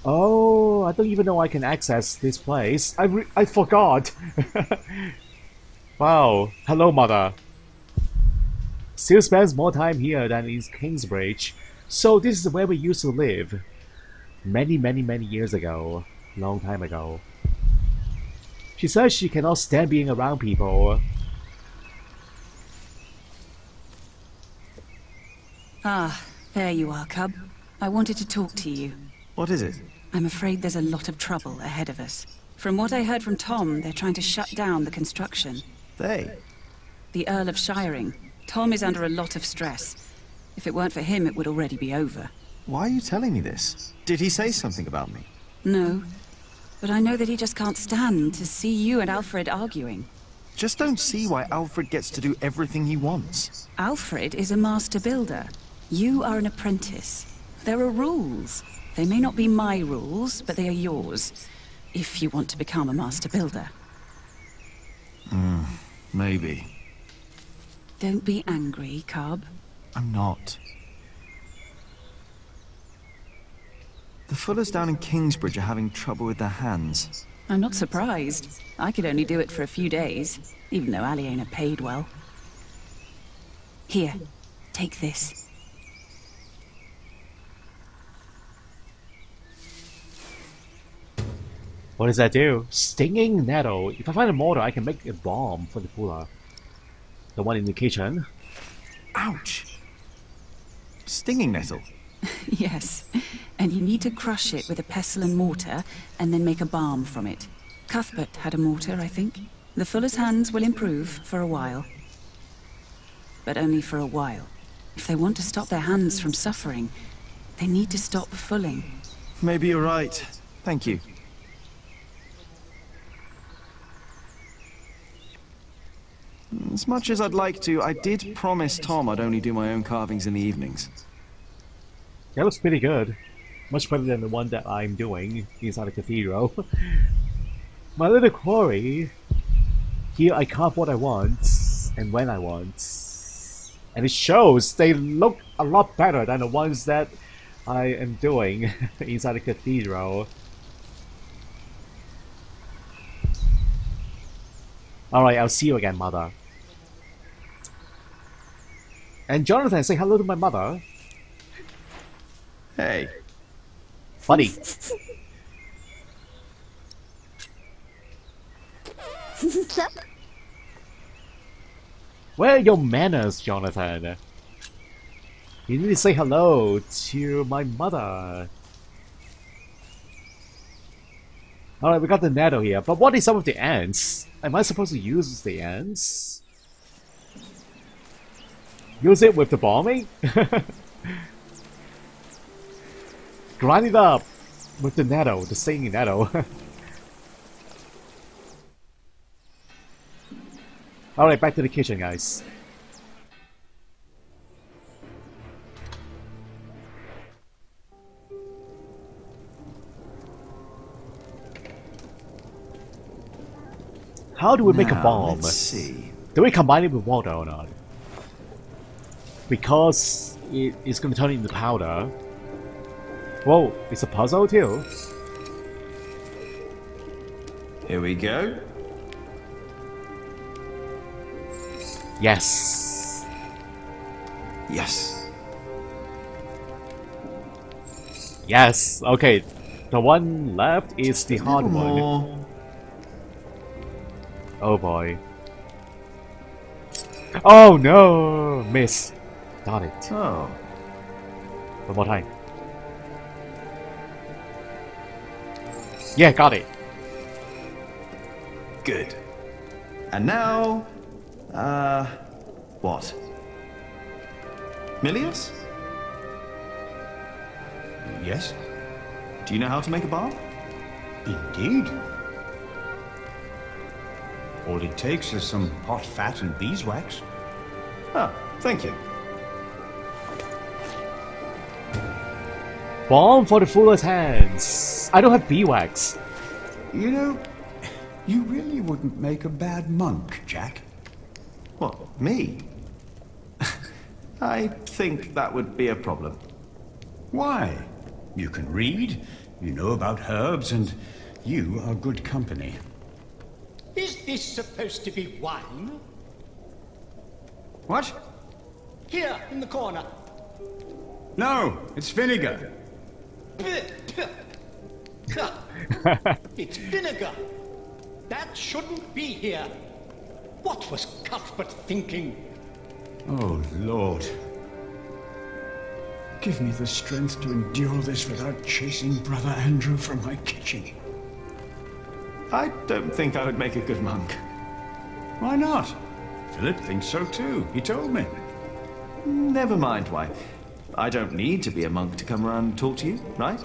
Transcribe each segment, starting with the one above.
Oh, I don't even know I can access this place. I forgot. Wow. Hello, mother. Still spends more time here than in Kingsbridge. So this is where we used to live. Many, many, many years ago. Long time ago. She says she cannot stand being around people. Ah, there you are, Cub. I wanted to talk to you. What is it? I'm afraid there's a lot of trouble ahead of us. From what I heard from Tom, they're trying to shut down the construction. They? The Earl of Shiring. Tom is under a lot of stress. If it weren't for him, it would already be over. Why are you telling me this? Did he say something about me? No. But I know that he just can't stand to see you and Alfred arguing. Just don't see why Alfred gets to do everything he wants. Alfred is a master builder. You are an apprentice. There are rules. They may not be my rules, but they are yours. If you want to become a master builder. Maybe. Don't be angry, Cub. I'm not. The Fullers down in Kingsbridge are having trouble with their hands. I'm not surprised. I could only do it for a few days, even though Ali ain't paid well. Here, take this. What does that do? Stinging nettle. If I find a mortar, I can make a bomb for the puller. The one in the kitchen. Ouch! Stinging nettle. Yes, and you need to crush it with a pestle and mortar, and then make a balm from it. Cuthbert had a mortar, I think. The fuller's hands will improve for a while. But only for a while. If they want to stop their hands from suffering, they need to stop fulling. Maybe you're right. Thank you. As much as I'd like to, I did promise Tom I'd only do my own carvings in the evenings. That looks pretty good. Much better than the one that I'm doing inside the cathedral. My little quarry. Here I carve what I want, and when I want. And it shows they look a lot better than the ones that I am doing inside the cathedral. Alright, I'll see you again, mother. And Jonathan, say hello to my mother. Hey. Buddy. Where are your manners, Jonathan? You need to say hello to my mother. Alright, we got the nettle here, but what is up with the ants? Am I supposed to use the ants? Use it with the bombing? Grind it up with the nettle, the singing nettle. Alright, back to the kitchen, guys. How do we make a bomb? Let's see. Do we combine it with water or not? Because it's going to turn it into powder. Whoa, it's a puzzle too. Here we go. Yes. Yes. Yes. Okay. The one left is the hard one. More. Oh boy. Oh no! Miss. Got it. Oh. One more time. Yeah, got it. Good. And now... what? Milius? Yes, Do you know how to make a bar? indeed. All it takes is some hot fat and beeswax. Ah, thank you. Bomb for the fuller's hands. I don't have beeswax. You know, you really wouldn't make a bad monk, Jack. What, me? I think that would be a problem. Why? You can read, You know about herbs, and you are good company. Is this supposed to be wine? What? Here, in the corner. No, it's vinegar. It's vinegar. That shouldn't be here. What was Cuthbert thinking? Oh, Lord. Give me the strength to endure this without chasing Brother Andrew from my kitchen. I don't think I would make a good monk. Why not? Philip thinks so too. He told me. Never mind why. I don't need to be a monk to come around and talk to you, right?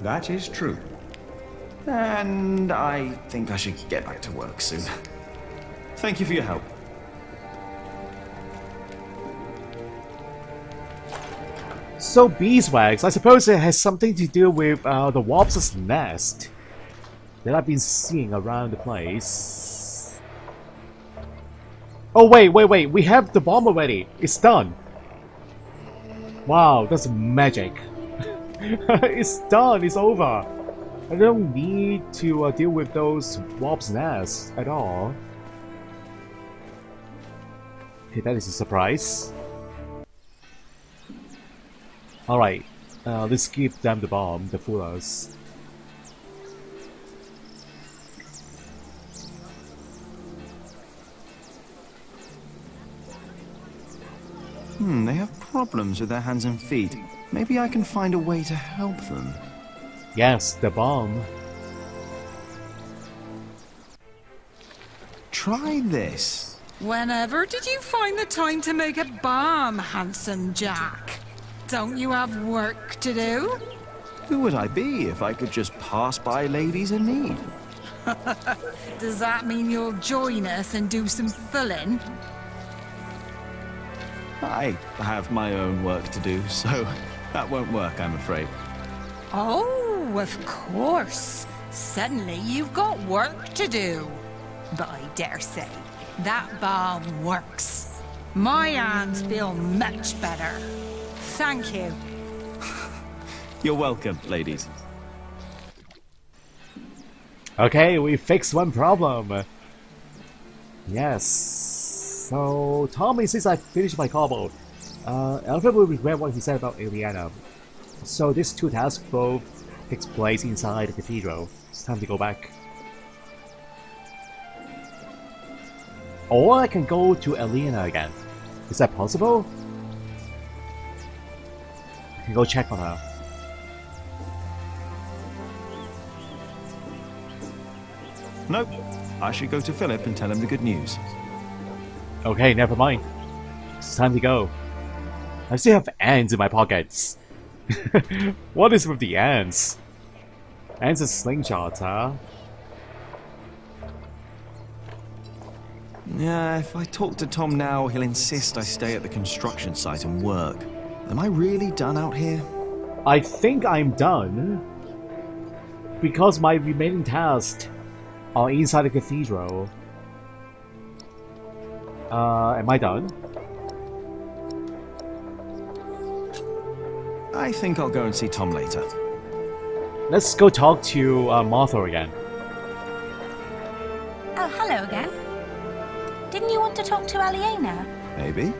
That is true. And I think I should get back to work soon. Thank you for your help. So beeswax, I suppose it has something to do with the wasps' nest that I've been seeing around the place. Oh wait, we have the bomb already. It's done. Wow, that's magic. It's done, it's over. I don't need to deal with those wasps' nests at all. Okay, that is a surprise. Alright, let's give them the bomb, the foolers. They have problems with their hands and feet. Maybe I can find a way to help them. Yes, the bomb. Try this. Whenever did you find the time to make a bomb, handsome Jack? Don't you have work to do? Who would I be if I could just pass by ladies in need? Does that mean you'll join us and do some filling? I have my own work to do, so that won't work, I'm afraid. Oh, of course. Suddenly you've got work to do. But I dare say, that bomb works. My hands feel much better. Thank you. You're welcome, ladies. Okay, we fixed one problem. Yes. So, Tommy says I finished my combo. Alfred will regret what he said about Eliana. So, these two tasks both takes place inside the cathedral. It's time to go back. Or I can go to Eliana again. Is that possible? I can go check on her. Nope. I should go to Philip and tell him the good news. Okay, never mind. It's time to go. I still have ants in my pockets. What is with the ants? Ants and slingshots, huh? Yeah, if I talk to Tom now, he'll insist I stay at the construction site and work. Am I really done out here? I think I'm done. Because my remaining tasks are inside the cathedral. Am I done? I think I'll go and see Tom later. Let's go talk to Martha again. Oh, hello again. Didn't you want to talk to Aliena? Maybe.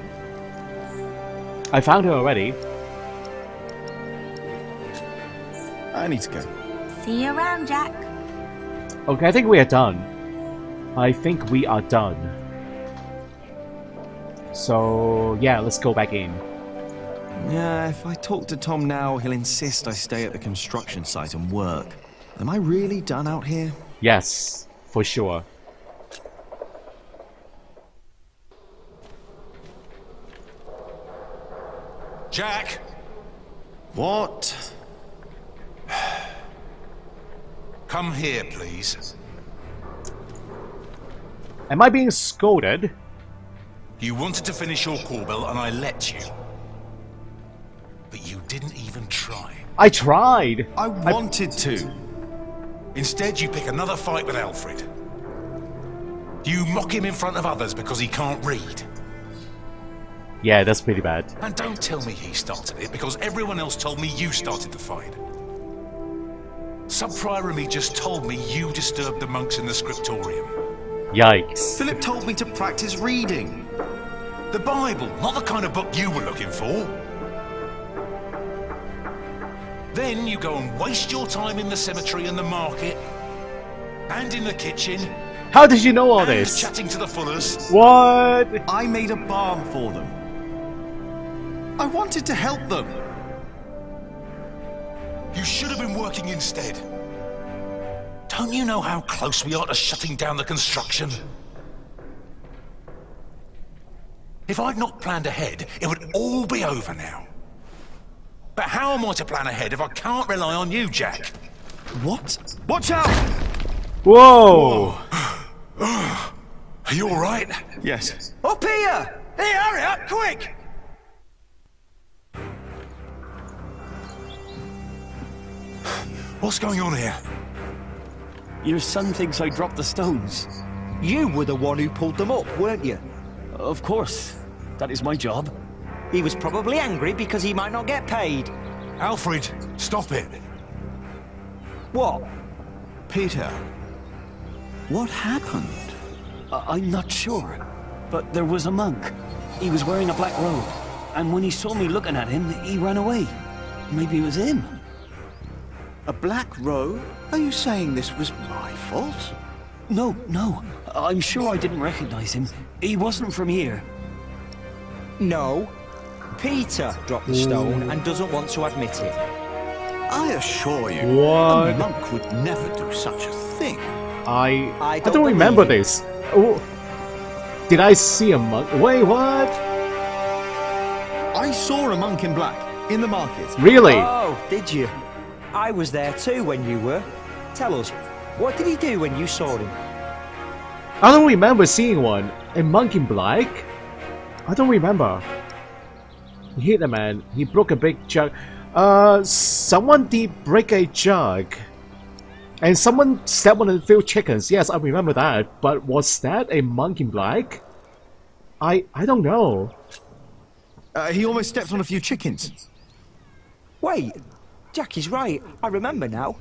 I found her already. I need to go. See you around, Jack. Okay, I think we are done. I think we are done. So, yeah, let's go back in. Yeah, if I talk to Tom now, he'll insist I stay at the construction site and work. Am I really done out here? Yes, for sure. Jack! What? Come here, please. Am I being scolded? You wanted to finish your Corbel and I let you. But you didn't even try. I tried! I wanted to. Instead, you pick another fight with Alfred. You mock him in front of others because he can't read. Yeah, that's pretty bad. And don't tell me he started it, because everyone else told me you started the fight. Sub-Prior and me just told me you disturbed the monks in the scriptorium. Yikes. Philip told me to practice reading. The Bible, not the kind of book you were looking for. Then you go and waste your time in the cemetery and the market, and in the kitchen. How did you know all and this? chatting to the Fullers. What? I made a balm for them. I wanted to help them. You should have been working instead. Don't you know how close we are to shutting down the construction? If I'd not planned ahead, it would all be over now. But how am I to plan ahead if I can't rely on you, Jack? What? Watch out! Whoa! Are you all right? Yes. Up here! Hey, hurry up, quick! What's going on here? Your son thinks I dropped the stones. You were the one who pulled them up, weren't you? Of course. That is my job. He was probably angry because he might not get paid. Alfred, stop it. What? Peter, what happened? I'm not sure. But there was a monk. He was wearing a black robe. And when he saw me looking at him, he ran away. Maybe it was him. A black robe? Are you saying this was my fault? No, no. I'm sure I didn't recognize him. He wasn't from here. No. Peter dropped the stone and doesn't want to admit it. I assure you, What? a monk would never do such a thing. I don't don't remember believe it. this. Oh, did I see a monk? Wait, what? I saw a monk in black in the market. Really? Oh, did you? I was there too when you were. Tell us, what did he do when you saw him? I don't remember seeing one. A monk in black? I don't remember. He hit a man. He broke a big jug. Someone did break a jug. And someone stepped on a few chickens. Yes, I remember that. But was that a monk in black? I don't know. He almost stepped on a few chickens. Wait, Jack is right. I remember now.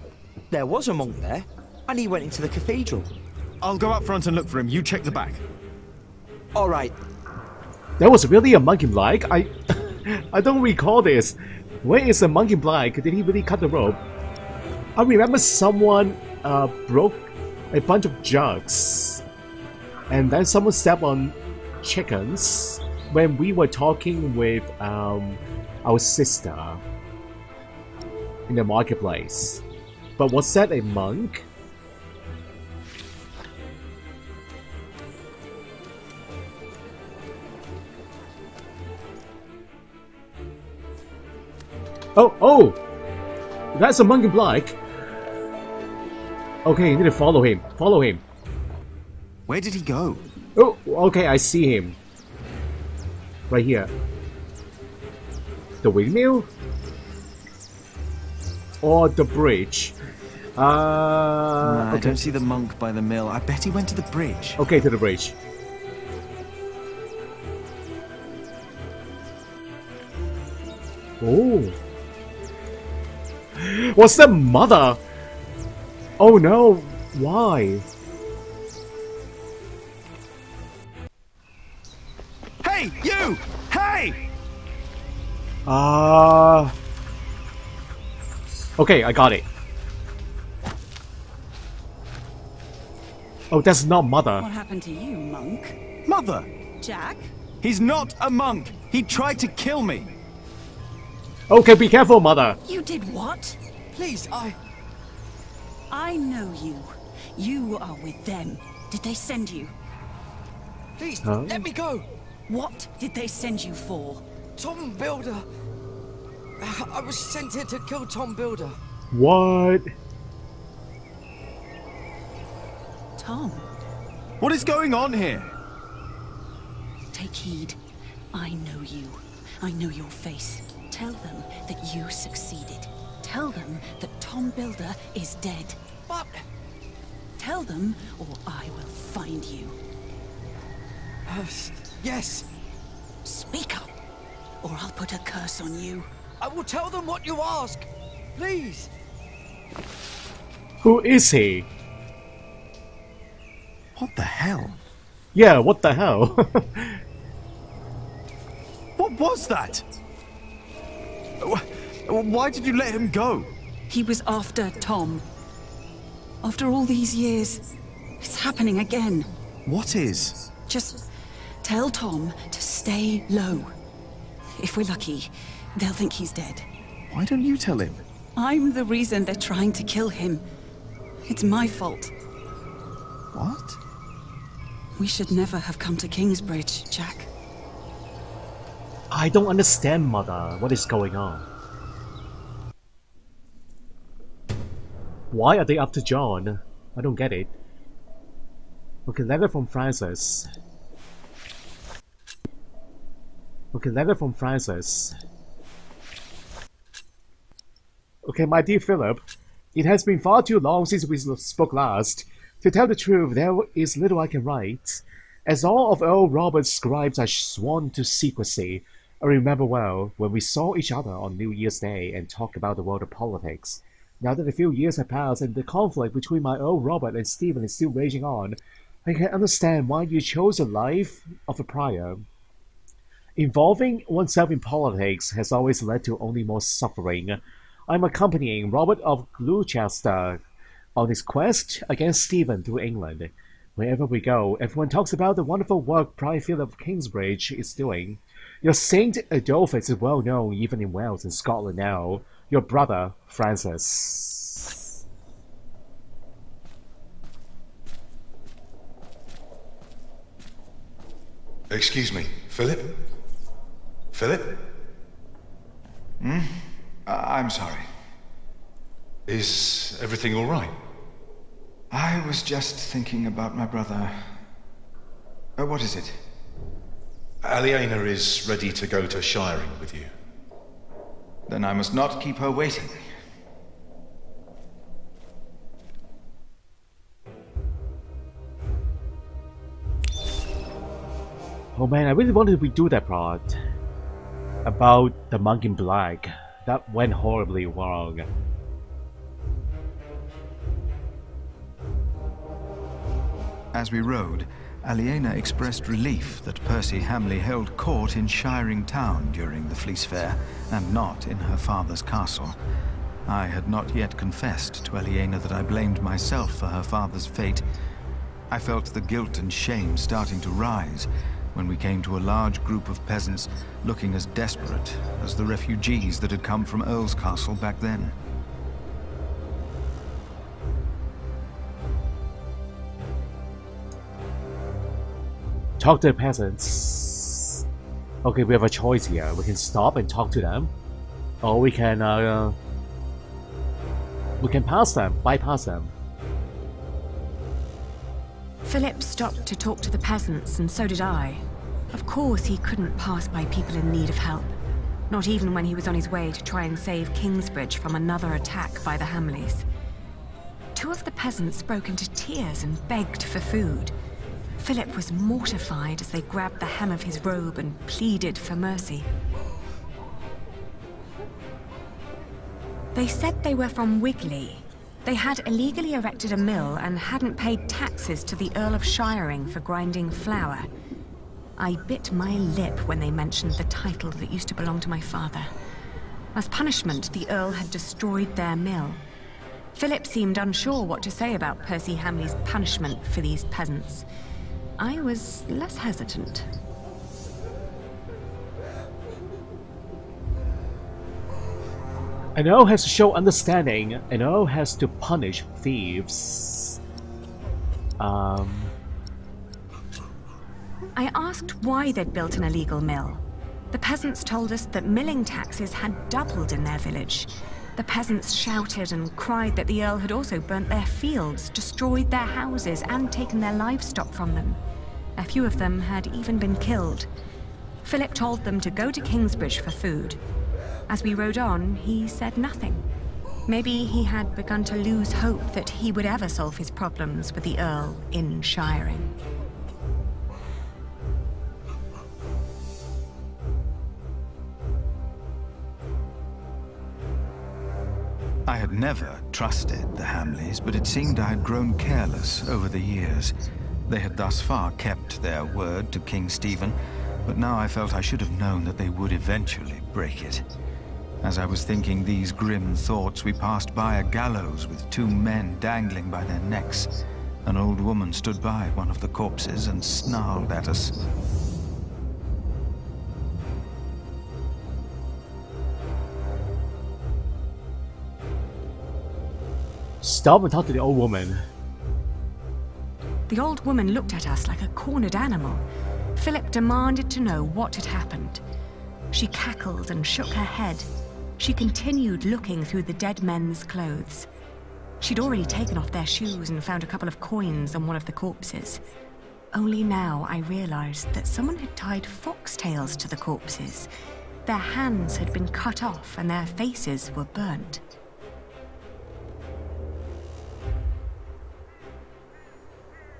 There was a monk there, and he went into the cathedral. I'll go up front and look for him. You check the back. All right. There was really a monk in black? I don't recall this. Where is the monk in black? Did he really cut the rope? I remember someone broke a bunch of jugs. And then someone stepped on chickens when we were talking with our sister in the marketplace. But was that a monk? Oh! That's a monk in black! Okay, you need to follow him. Follow him. Where did he go? Oh, okay, I see him. Right here. The windmill? Or the bridge? I Okay. don't see the monk by the mill. I bet he went to the bridge. Okay, to the bridge. Oh. What's that mother? Oh no, why? Hey, you! Hey! Okay, I got it. Oh, that's not mother. What happened to you, monk? Mother! Jack? He's not a monk! He tried to kill me! Okay, be careful, mother. You did what? Please, I know you. You are with them. Did they send you? Please, Huh? let me go. What did they send you for? Tom Builder. I was sent here to kill Tom Builder. What? Tom, What is going on here? take heed. I know you. I know your face. Tell them that you succeeded. Tell them that Tom Builder is dead. What? Tell them, or I will find you. Yes, Speak up, or I'll put a curse on you. I will tell them what you ask. Please. Who is he? What the hell? Yeah, what the hell? What was that? Why did you let him go? He was after Tom. After all these years, it's happening again. What is? Just tell Tom to stay low. If we're lucky, they'll think he's dead. Why don't you tell him? I'm the reason they're trying to kill him. It's my fault. What? We should never have come to Kingsbridge, Jack. I don't understand, Mother. What is going on? Why are they after John? I don't get it. Okay, letter from Francis. Okay, letter from Francis. Okay, my dear Philip, it has been far too long since we spoke last. To tell the truth, there is little I can write. As all of Earl Robert's scribes are sworn to secrecy, I remember well when we saw each other on New Year's Day and talked about the world of politics. Now that a few years have passed and the conflict between my Earl Robert and Stephen is still raging on, I can understand why you chose the life of a prior. Involving oneself in politics has always led to only more suffering. I'm accompanying Robert of Gloucester on his quest against Stephen through England. Wherever we go, everyone talks about the wonderful work Prior Philip of Kingsbridge is doing. Your Saint Adolphus is well known even in Wales and Scotland now. Your brother, Francis. Excuse me, Philip? Philip? I'm sorry. Is everything all right? I was just thinking about my brother. What is it? Aliena is ready to go to Shiring with you. Then I must not keep her waiting. Oh man, I really wanted to redo that part. About the monk in black. That went horribly wrong. As we rode, Aliena expressed relief that Percy Hamley held court in Shiring Town during the Fleece Fair, and not in her father's castle. I had not yet confessed to Aliena that I blamed myself for her father's fate. I felt the guilt and shame starting to rise when we came to a large group of peasants looking as desperate as the refugees that had come from Earl's Castle back then. Talk to the peasants. Okay, we have a choice here. We can stop and talk to them, or we can pass them, bypass them. Philip stopped to talk to the peasants, and so did I. Of course, he couldn't pass by people in need of help. Not even when he was on his way to try and save Kingsbridge from another attack by the Hamleys. Two of the peasants broke into tears and begged for food. Philip was mortified as they grabbed the hem of his robe and pleaded for mercy. They said they were from Wigley. They had illegally erected a mill and hadn't paid taxes to the Earl of Shiring for grinding flour. I bit my lip when they mentioned the title that used to belong to my father. As punishment, the Earl had destroyed their mill. Philip seemed unsure what to say about Percy Hamley's punishment for these peasants. I was less hesitant. An Earl has to show understanding. An Earl has to punish thieves. I asked why they'd built an illegal mill. The peasants told us that milling taxes had doubled in their village. The peasants shouted and cried that the Earl had also burnt their fields, destroyed their houses, and taken their livestock from them. A few of them had even been killed. Philip told them to go to Kingsbridge for food. As we rode on, he said nothing. Maybe he had begun to lose hope that he would ever solve his problems with the Earl in Shiring. I had never trusted the Hamleys, but it seemed I had grown careless over the years. They had thus far kept their word to King Stephen, but now I felt I should have known that they would eventually break it. As I was thinking these grim thoughts, we passed by a gallows with 2 men dangling by their necks. An old woman stood by one of the corpses and snarled at us. Stop and talk to the old woman. The old woman looked at us like a cornered animal. Philip demanded to know what had happened. She cackled and shook her head. She continued looking through the dead men's clothes. She'd already taken off their shoes and found a couple of coins on one of the corpses. Only now I realized that someone had tied foxtails to the corpses. Their hands had been cut off and their faces were burnt.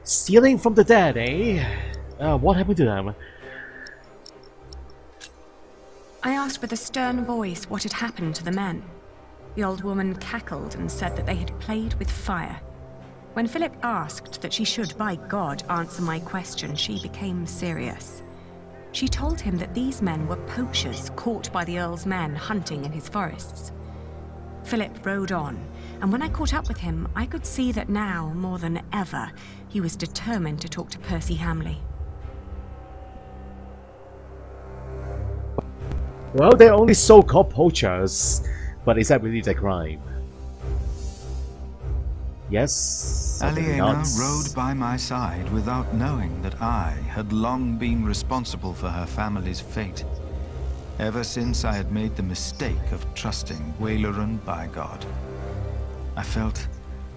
Stealing from the dead, eh? What happened to them? I asked with a stern voice what had happened to the men. The old woman cackled and said that they had played with fire. When Philip asked that she should, by God, answer my question, she became serious. She told him that these men were poachers caught by the Earl's men hunting in his forests. Philip rode on, and when I caught up with him, I could see that now, more than ever, he was determined to talk to Percy Hamley. Well, they're only so-called poachers, but is that really their crime? Yes. Aliena rode by my side without knowing that I had long been responsible for her family's fate. Ever since I had made the mistake of trusting Waileran by God. I felt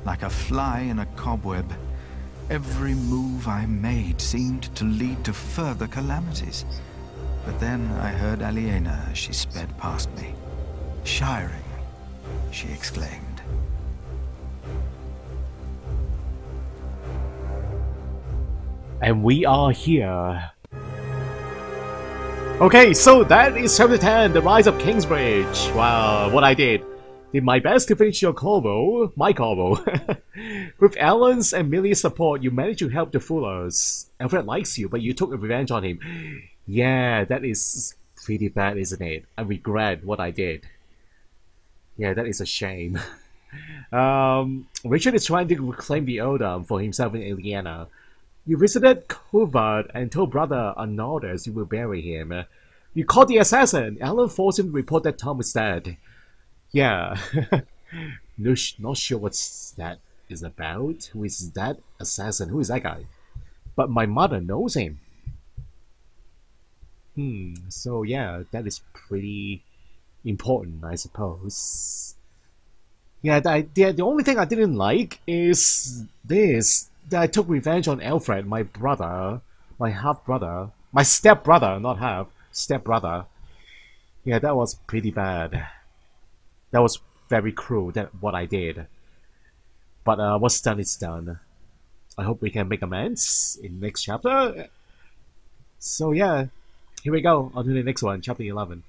like a fly in a cobweb. Every move I made seemed to lead to further calamities. But then I heard Aliena as she sped past me. "Shiring," she exclaimed. And we are here. Okay, so that is chapter 10, The Rise of Kingsbridge. Wow, what I did my best to finish your combo, my combo. With Alan's and Millie's support, you managed to help the Fullers. Alfred likes you, but you took revenge on him. Yeah, that is pretty bad, isn't it? I regret what I did. Yeah, that is a shame. Richard is trying to reclaim the earldom for himself in Indiana. You visited Covert and told Brother Arnaldus you will bury him. You caught the assassin. Alan forced him to report that Tom is dead. Yeah. Not sure what that is about. Who is that assassin? Who is that guy? But my mother knows him. So yeah, that is pretty important, I suppose. Yeah, the only thing I didn't like is this. That I took revenge on Alfred, my brother, my half-brother, my step-brother, not half, step-brother. Yeah, that was pretty bad. That was very cruel, what I did. But what's done is done. I hope we can make amends in next chapter. So yeah, here we go, on to the next one, chapter 11.